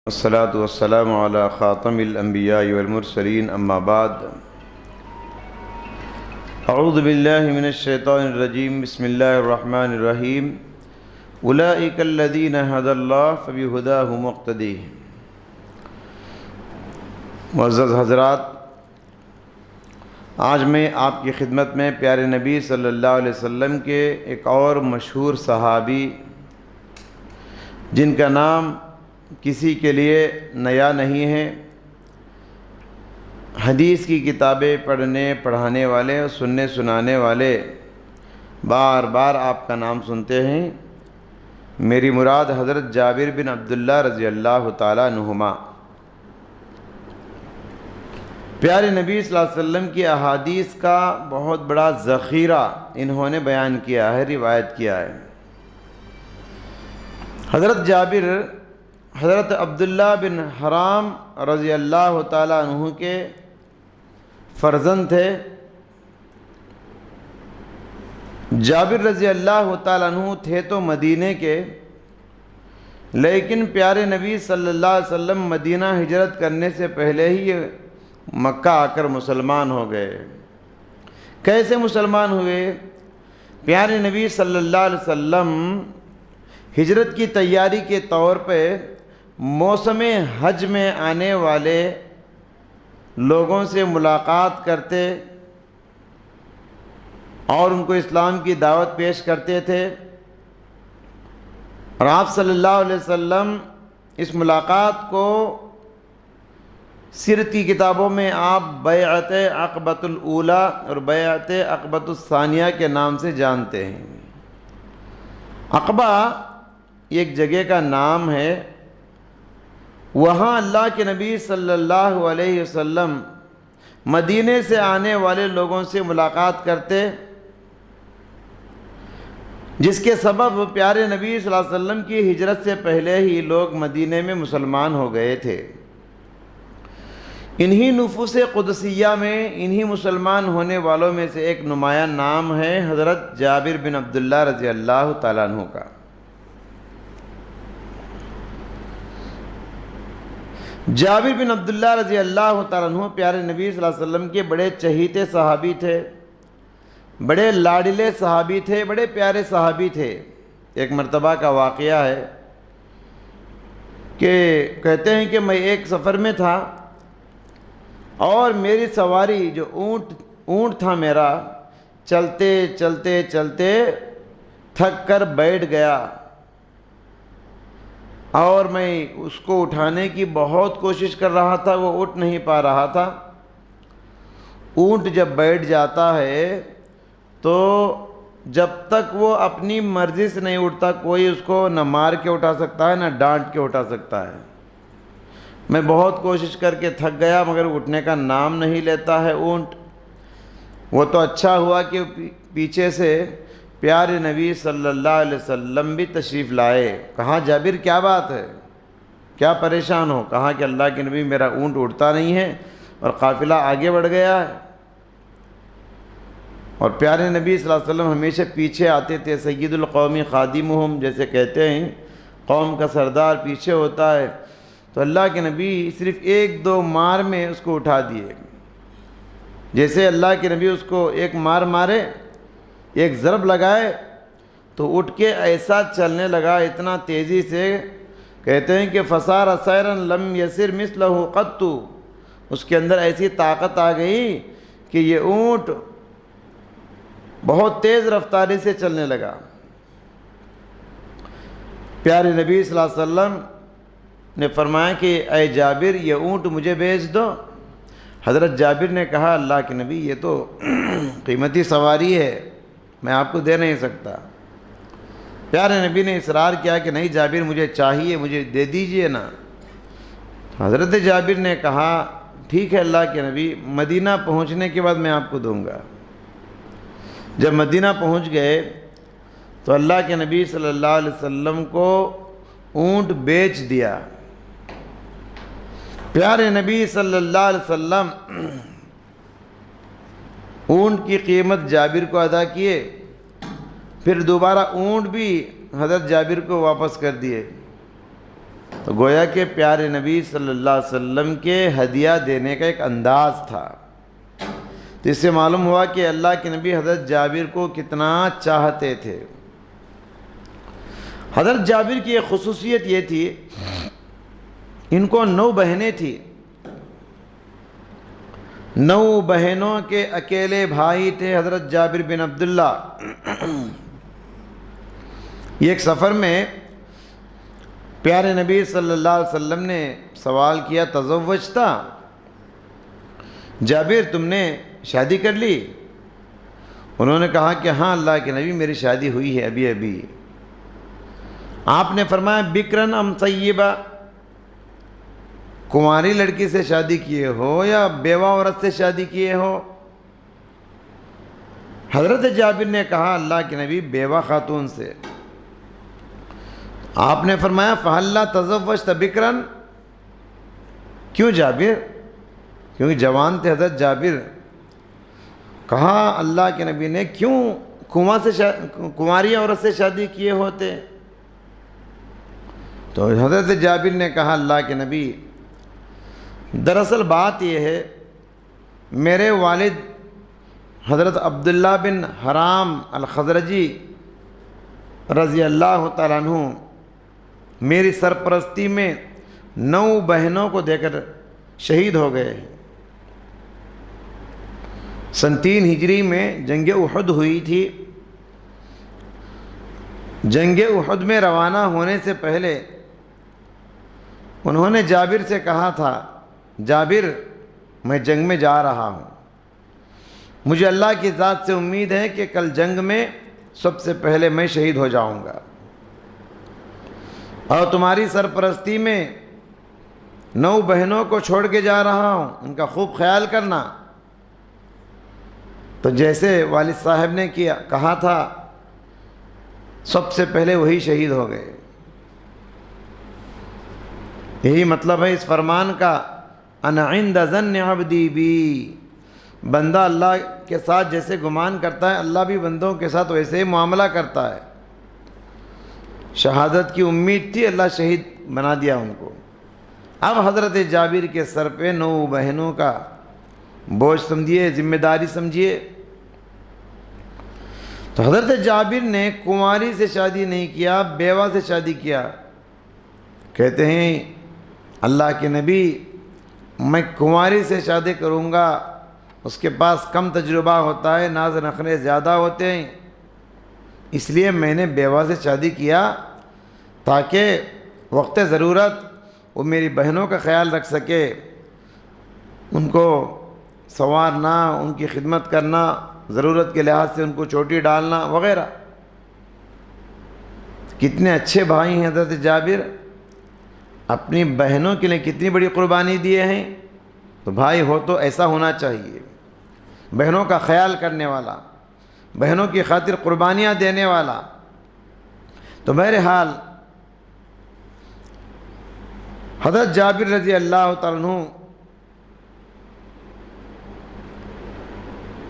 الصلاة والسلام على خاتم الأنبياء والمرسلين أما بعد أعوذ بالله من الشيطان الرجيم بسم الله الرحمن الرحيم أولئك الذين هدى الله فبهداه مقتدي۔ معزز حضرات، آج میں آپ کی خدمت میں پیارے نبی صلی اللہ علیہ وسلم کے ایک اور مشہور صحابی جن کا نام کسی کے لیے نیا نہیں ہے، حدیث کی کتابیں پڑھنے پڑھانے والے اور سننے سنانے والے بار بار آپ کا نام سنتے ہیں۔ میری مراد حضرت جابر بن عبداللہ رضی اللہ تعالیٰ عنہما۔ پیارے نبی صلی اللہ علیہ وسلم کی احادیث کا بہت بڑا ذخیرہ انہوں نے بیان کیا ہے، روایت کیا ہے۔ حضرت جابر حضرت عبداللہ بن حرام رضی اللہ تعالیٰ عنہ کے فرزند تھے۔ جابر رضی اللہ تعالیٰ عنہ تھے تو مدینے کے، لیکن پیارے نبی صلی اللہ علیہ وسلم مدینہ ہجرت کرنے سے پہلے ہی مکہ آ کر مسلمان ہو گئے۔ کیسے مسلمان ہوئے؟ پیارے نبی صلی اللہ علیہ وسلم ہجرت کی تیاری کے طور پہ موسم حج میں آنے والے لوگوں سے ملاقات کرتے اور ان کو اسلام کی دعوت پیش کرتے تھے، اور آپ صلی اللہ علیہ وسلم اس ملاقات کو سیرت کی کتابوں میں آپ بیعت عقبۃ الاولیٰ اور بیعت عقبۃ الثانیہ کے نام سے جانتے ہیں۔ عقبہ ایک جگہ کا نام ہے، وہاں اللہ کے نبی صلی اللہ علیہ وسلم مدینے سے آنے والے لوگوں سے ملاقات کرتے، جس کے سبب پیارے نبی صلی اللہ علیہ وسلم کی ہجرت سے پہلے ہی لوگ مدینے میں مسلمان ہو گئے تھے۔ انہی نفوس قدسیہ میں انہی مسلمان ہونے والوں میں سے ایک نمایاں نام ہے حضرت جابر بن عبداللہ رضی اللہ تعالیٰ عنہ کا۔ جابر بن عبداللہ رضی اللہ تعالیٰ عنہ پیارے نبی صلی اللہ علیہ وسلم کے بڑے چہیتے صحابی تھے، بڑے لاڈلے صحابی تھے، بڑے پیارے صحابی تھے۔ ایک مرتبہ کا واقعہ ہے کہ کہتے ہیں کہ میں ایک سفر میں تھا اور میری سواری جو اونٹ تھا میرا، چلتے چلتے چلتے تھک کر بیٹھ گیا، اور میں اس کو اٹھانے کی بہت کوشش کر رہا تھا، وہ اٹھ نہیں پا رہا تھا۔ اونٹ جب بیٹھ جاتا ہے تو جب تک وہ اپنی مرضی سے نہیں اٹھتا، کوئی اس کو نہ مار کے اٹھا سکتا ہے نہ ڈانٹ کے اٹھا سکتا ہے۔ میں بہت کوشش کر کے تھک گیا، مگر اٹھنے کا نام نہیں لیتا ہے اونٹ۔ وہ تو اچھا ہوا کہ پیچھے سے پیارے نبی صلی اللہ علیہ وسلم بھی تشریف لائے۔ کہا جابر کیا بات ہے، کیا پریشان ہو؟ کہا کہ اللہ کے نبی میرا اونٹ اٹھتا نہیں ہے اور قافلہ آگے بڑھ گیا ہے۔ اور پیارے نبی صلی اللہ علیہ وسلم ہمیشہ پیچھے آتے تھے، سید القومی خادمہم جیسے کہتے ہیں، قوم کا سردار پیچھے ہوتا ہے۔ تو اللہ کے نبی صرف ایک دو مار میں اس کو اٹھا دیے۔ جیسے اللہ کے نبی اس کو ایک مار مارے، ایک ضرب لگائے تو اٹھ کے ایسا چلنے لگا اتنا تیزی سے، کہتے ہیں کہ فصار سیرا لم یسر مثلہ قط، اس کے اندر ایسی طاقت آ گئی کہ یہ اونٹ بہت تیز رفتاری سے چلنے لگا۔ پیارے نبی صلی اللہ علیہ وسلم نے فرمایا کہ اے جابر یہ اونٹ مجھے بیچ دو۔ حضرت جابر نے کہا اللہ کے نبی یہ تو قیمتی سواری ہے، میں آپ کو دے نہیں سکتا۔ پیارے نبی نے اصرار کیا کہ نہیں جابر مجھے چاہیے، مجھے دے دیجئے نا۔ حضرت جابر نے کہا ٹھیک ہے اللہ کے نبی، مدینہ پہنچنے کے بعد میں آپ کو دوں گا۔ جب مدینہ پہنچ گئے تو اللہ کے نبی صلی اللہ علیہ وسلم کو اونٹ بیچ دیا۔ پیارے نبی صلی اللہ علیہ وسلم اونٹ کی قیمت جابر کو ادا کیے، پھر دوبارہ اونٹ بھی حضرت جابر کو واپس کر دیے۔ تو گویا کہ پیارے نبی صلی اللہ علیہ وسلم کے ہدیہ دینے کا ایک انداز تھا۔ تو اس سے معلوم ہوا کہ اللہ کے نبی حضرت جابر کو کتنا چاہتے تھے۔ حضرت جابر کی ایک خصوصیت یہ تھی، ان کو 9 بہنیں تھیں، 9 بہنوں کے اکیلے بھائی تھے حضرت جابر بن عبداللہ۔ یہ ایک سفر میں پیارے نبی صلی اللہ علیہ وسلم نے سوال کیا، تزوجتا، جابر تم نے شادی کر لی؟ انہوں نے کہا کہ ہاں اللہ کے نبی میری شادی ہوئی ہے ابھی ابھی۔ آپ نے فرمایا بکرن ام طیبہ، کنواری لڑکی سے شادی کیے ہو یا بیوہ عورت سے شادی کیے ہو؟ حضرت جابر نے کہا اللہ کے نبی بیوہ خاتون سے۔ آپ نے فرمایا فہلا تزوجت بکرن، کیوں جابر؟ کیونکہ جوان تھے حضرت جابر۔ کہا اللہ کے نبی نے کیوں کنواری عورت سے شادی کیے ہوتے؟ تو حضرت جابر نے کہا اللہ کے نبی دراصل بات یہ ہے، میرے والد حضرت عبداللہ بن حرام الخزرجی رضی اللہ تعالیٰ عنہ میری سرپرستی میں 9 بہنوں کو دے کر شہید ہو گئے۔ سن 3 ہجری میں جنگ احد ہوئی تھی۔ جنگ احد میں روانہ ہونے سے پہلے انہوں نے جابر سے کہا تھا، جابر میں جنگ میں جا رہا ہوں، مجھے اللہ کی ذات سے امید ہے کہ کل جنگ میں سب سے پہلے میں شہید ہو جاؤں گا، اور تمہاری سرپرستی میں 9 بہنوں کو چھوڑ کے جا رہا ہوں، ان کا خوب خیال کرنا۔ تو جیسے والد صاحب نے کہا تھا سب سے پہلے وہی شہید ہو گئے۔ یہی مطلب ہے اس فرمان کا، انا عند ظن عبدی بی، بندہ اللہ کے ساتھ جیسے گمان کرتا ہے اللہ بھی بندوں کے ساتھ ویسے ہی معاملہ کرتا ہے۔ شہادت کی امید تھی، اللہ شہید بنا دیا ان کو۔ اب حضرت جابر کے سر پہ 9 بہنوں کا بوجھ سمجھیے، ذمہ داری سمجھیے۔ تو حضرت جابر نے کنواری سے شادی نہیں کیا، بیوہ سے شادی کیا۔ کہتے ہیں اللہ کے نبی میں کنواری سے شادی کروں گا، اس کے پاس کم تجربہ ہوتا ہے، ناز نخرے زیادہ ہوتے ہیں، اس لیے میں نے بیوہ سے شادی کیا تاکہ وقت ضرورت وہ میری بہنوں کا خیال رکھ سکے، ان کو سنوارنا، ان کی خدمت کرنا، ضرورت کے لحاظ سے ان کو چوٹی ڈالنا وغیرہ۔ کتنے اچھے بھائی ہیں حضرت جابر، اپنی بہنوں کے لیے کتنی بڑی قربانی دیے ہیں۔ تو بھائی ہو تو ایسا ہونا چاہیے، بہنوں کا خیال کرنے والا، بہنوں کی خاطر قربانیاں دینے والا۔ تو بہرحال حضرت جابر رضی اللہ تعالیٰ عنہ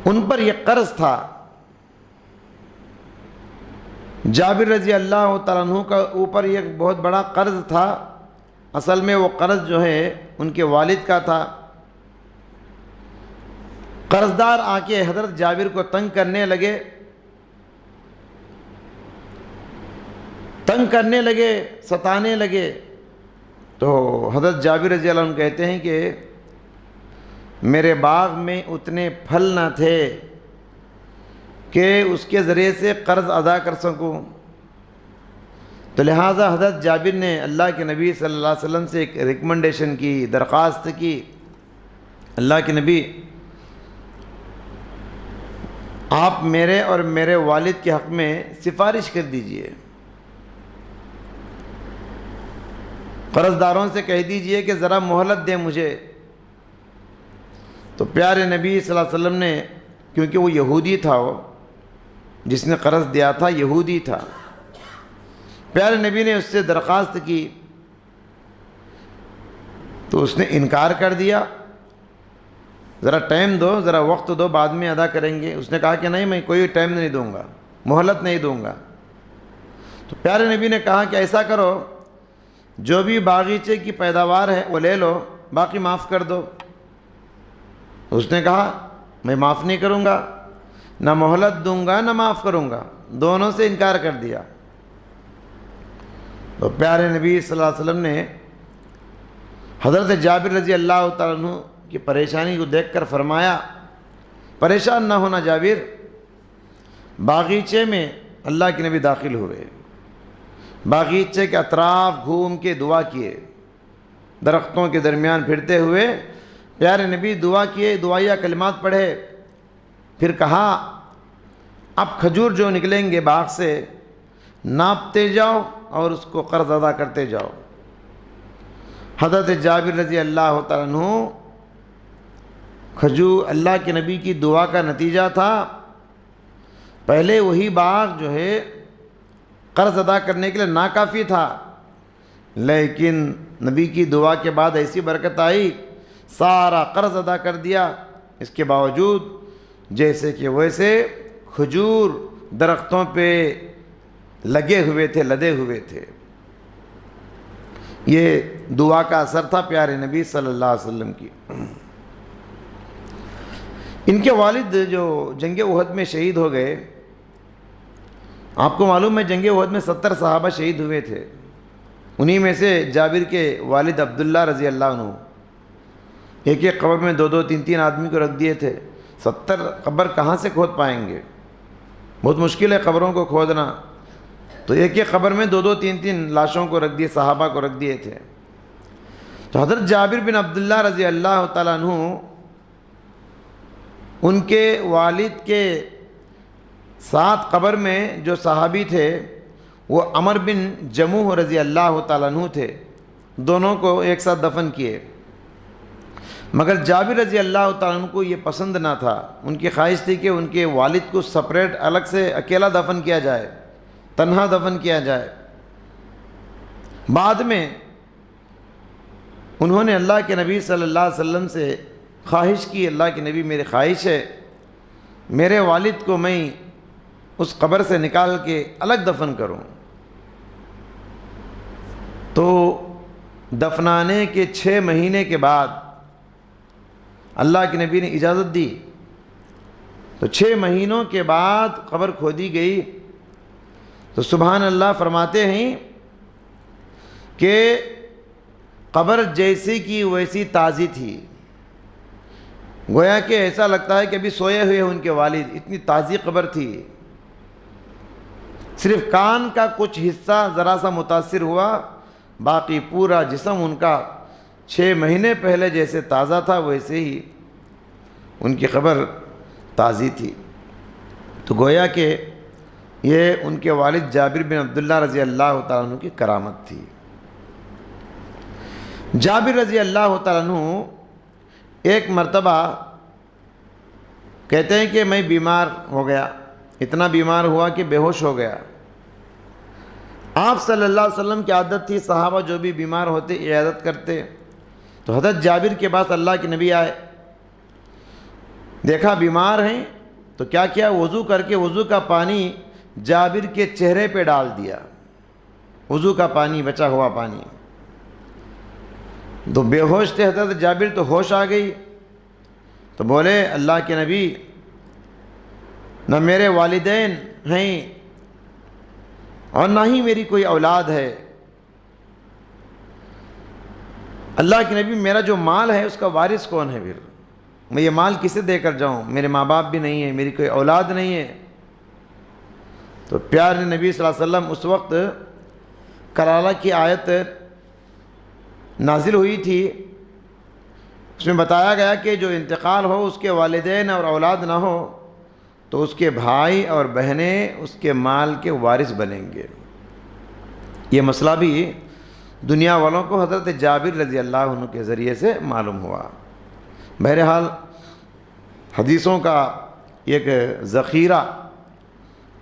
ان پر یہ قرض تھا، جابر رضی اللہ تعالیٰ عنہ کا اوپر یہ بہت بڑا قرض تھا۔ اصل میں وہ قرض جو ہے ان کے والد کا تھا۔ قرضدار آ کے حضرت جابر کو تنگ کرنے لگے، ستانے لگے۔ تو حضرت جابر رضی اللہ عنہ کہتے ہیں کہ میرے باغ میں اتنے پھل نہ تھے کہ اس کے ذریعے سے قرض ادا کر سکوں، تو لہٰذا حضرت جابر نے اللہ کے نبی صلی اللہ علیہ وسلم سے ایک ریکمنڈیشن کی، درخواست کی، اللہ کے نبی آپ میرے اور میرے والد کے حق میں سفارش کر دیجئے، قرض داروں سے کہہ دیجئے کہ ذرا مہلت دیں مجھے۔ تو پیارے نبی صلی اللہ علیہ وسلم نے، کیونکہ وہ یہودی تھا، وہ جس نے قرض دیا تھا یہودی تھا، پیارے نبی نے اس سے درخواست کی تو اس نے انکار کر دیا، ذرا ٹائم دو، ذرا وقت دو، بعد میں ادا کریں گے۔ اس نے کہا کہ نہیں، میں کوئی ٹائم نہیں دوں گا، مہلت نہیں دوں گا۔ تو پیارے نبی نے کہا کہ ایسا کرو جو بھی باغیچے کی پیداوار ہے وہ لے لو، باقی معاف کر دو۔ اس نے کہا میں معاف نہیں کروں گا، نہ مہلت دوں گا نہ معاف کروں گا، دونوں سے انکار کر دیا۔ تو پیارے نبی صلی اللہ علیہ وسلم نے حضرت جابر رضی اللہ تعالیٰ عنہ کی پریشانی کو دیکھ کر فرمایا پریشان نہ ہونا جابر۔ باغیچے میں اللہ کے نبی داخل ہوئے، باغیچے کے اطراف گھوم کے دعا کیے، درختوں کے درمیان پھرتے ہوئے پیارے نبی دعا کیے، دعائیہ کلمات پڑھے، پھر کہا اب کھجور جو نکلیں گے باغ سے ناپتے جاؤ اور اس کو قرض ادا کرتے جاؤ۔ حضرت جابر رضی اللہ تعالیٰ عنہ کھجور اللہ کے نبی کی دعا کا نتیجہ تھا۔ پہلے وہی باغ جو ہے قرض ادا کرنے کے لیے ناکافی تھا، لیکن نبی کی دعا کے بعد ایسی برکت آئی، سارا قرض ادا کر دیا۔ اس کے باوجود جیسے کہ ویسے کھجور درختوں پہ لگے ہوئے تھے، لدے ہوئے تھے۔ یہ دعا کا اثر تھا پیارے نبی صلی اللہ علیہ وسلم کی۔ ان کے والد جو جنگ احد میں شہید ہو گئے، آپ کو معلوم ہے جنگ احد میں 70 صحابہ شہید ہوئے تھے، انہی میں سے جابر کے والد عبداللہ رضی اللہ عنہ ایک ایک قبر میں 2 2 3 3 آدمی کو رکھ دیے تھے۔ 70 قبر کہاں سے کھود پائیں گے؟ بہت مشکل ہے قبروں کو کھودنا، تو ایک ایک قبر میں 2 2 3 3 لاشوں کو رکھ دیے، صحابہ کو رکھ دیے تھے۔ تو حضرت جابر بن عبداللہ رضی اللہ تعالیٰ عنہ ان کے والد کے ساتھ قبر میں جو صحابی تھے وہ عمر بن جموح رضی اللہ تعالیٰ عنہ تھے، دونوں کو ایک ساتھ دفن کیے۔ مگر جابر رضی اللہ تعالیٰ عنہ کو یہ پسند نہ تھا، ان کی خواہش تھی کہ ان کے والد کو سپریٹ الگ سے اکیلا دفن کیا جائے، تنہا دفن کیا جائے۔ بعد میں انہوں نے اللہ کے نبی صلی اللہ علیہ وسلم سے خواہش کی، اللہ کے نبی میری خواہش ہے میرے والد کو میں اس قبر سے نکال کے الگ دفن کروں۔ تو دفنانے کے 6 مہینے کے بعد اللہ کے نبی نے اجازت دی، تو 6 مہینوں کے بعد قبر کھودی گئی۔ تو سبحان اللہ فرماتے ہیں کہ قبر جیسی کی ویسی تازی تھی، گویا کہ ایسا لگتا ہے کہ ابھی سوئے ہوئے ان کے والد، اتنی تازی قبر تھی۔ صرف کان کا کچھ حصہ ذرا سا متاثر ہوا، باقی پورا جسم ان کا 6 مہینے پہلے جیسے تازہ تھا ویسے ہی ان کی قبر تازی تھی۔ تو گویا کہ یہ ان کے والد جابر بن عبداللہ رضی اللہ تعالیٰ عنہ کی کرامت تھی۔ جابر رضی اللہ تعالیٰ عنہ ایک مرتبہ کہتے ہیں کہ میں بیمار ہو گیا، اتنا بیمار ہوا کہ بے ہوش ہو گیا۔ آپ صلی اللہ علیہ وسلم کی عادت تھی صحابہ جو بھی بیمار ہوتے عیادت کرتے، تو حضرت جابر کے پاس اللہ کے نبی آئے، دیکھا بیمار ہیں، تو کیا کیا، وضو کر کے وضو کا پانی جابر کے چہرے پہ ڈال دیا، وضو کا پانی، بچا ہوا پانی۔ تو بے ہوش تھے حضرت جابر، تو ہوش آ گئی، تو بولے اللہ کے نبی نہ میرے والدین ہیں اور نہ ہی میری کوئی اولاد ہے، اللہ کے نبی میرا جو مال ہے اس کا وارث کون ہے؟ پھر میں یہ مال کسے دے کر جاؤں؟ میرے ماں باپ بھی نہیں ہیں، میری کوئی اولاد نہیں ہے۔ تو پیارے نبی صلی اللہ علیہ وسلم اس وقت کلالہ کی آیت نازل ہوئی تھی، اس میں بتایا گیا کہ جو انتقال ہو اس کے والدین اور اولاد نہ ہو تو اس کے بھائی اور بہنیں اس کے مال کے وارث بنیں گے۔ یہ مسئلہ بھی دنیا والوں کو حضرت جابر رضی اللہ عنہ کے ذریعے سے معلوم ہوا۔ بہرحال حدیثوں کا ایک ذخیرہ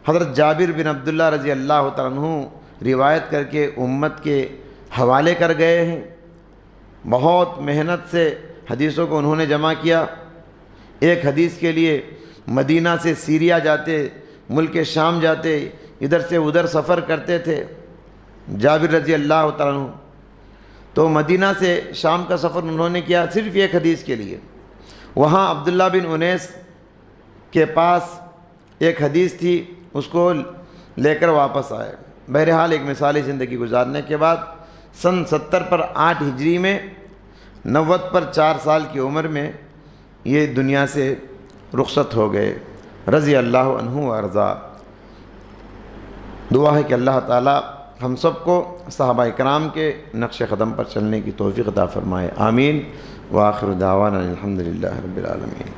حضرت جابر بن عبداللہ رضی اللہ تعالیٰ عنہ روایت کر کے امت کے حوالے کر گئے ہیں۔ بہت محنت سے حدیثوں کو انہوں نے جمع کیا۔ ایک حدیث کے لیے مدینہ سے سیریا جاتے، ملک شام جاتے، ادھر سے ادھر سفر کرتے تھے۔ جابر رضی اللہ تعالیٰ عنہ تو مدینہ سے شام کا سفر انہوں نے کیا صرف ایک حدیث کے لیے. وہاں عبداللہ بن انیس کے پاس ایک حدیث تھی، اس کو لے کر واپس آئے. بہرحال ایک مثالی زندگی گزارنے کے بعد سن 70 پر 8 ہجری میں 90 پر 4 سال کی عمر میں یہ دنیا سے رخصت ہو گئے، رضی اللہ عنہ و ارضا. دعا ہے کہ اللہ تعالی ہم سب کو صحابہ کرام کے نقش قدم پر چلنے کی توفیق عطا فرمائے. آمین. وآخر دعوانا الحمدللہ رب العالمین.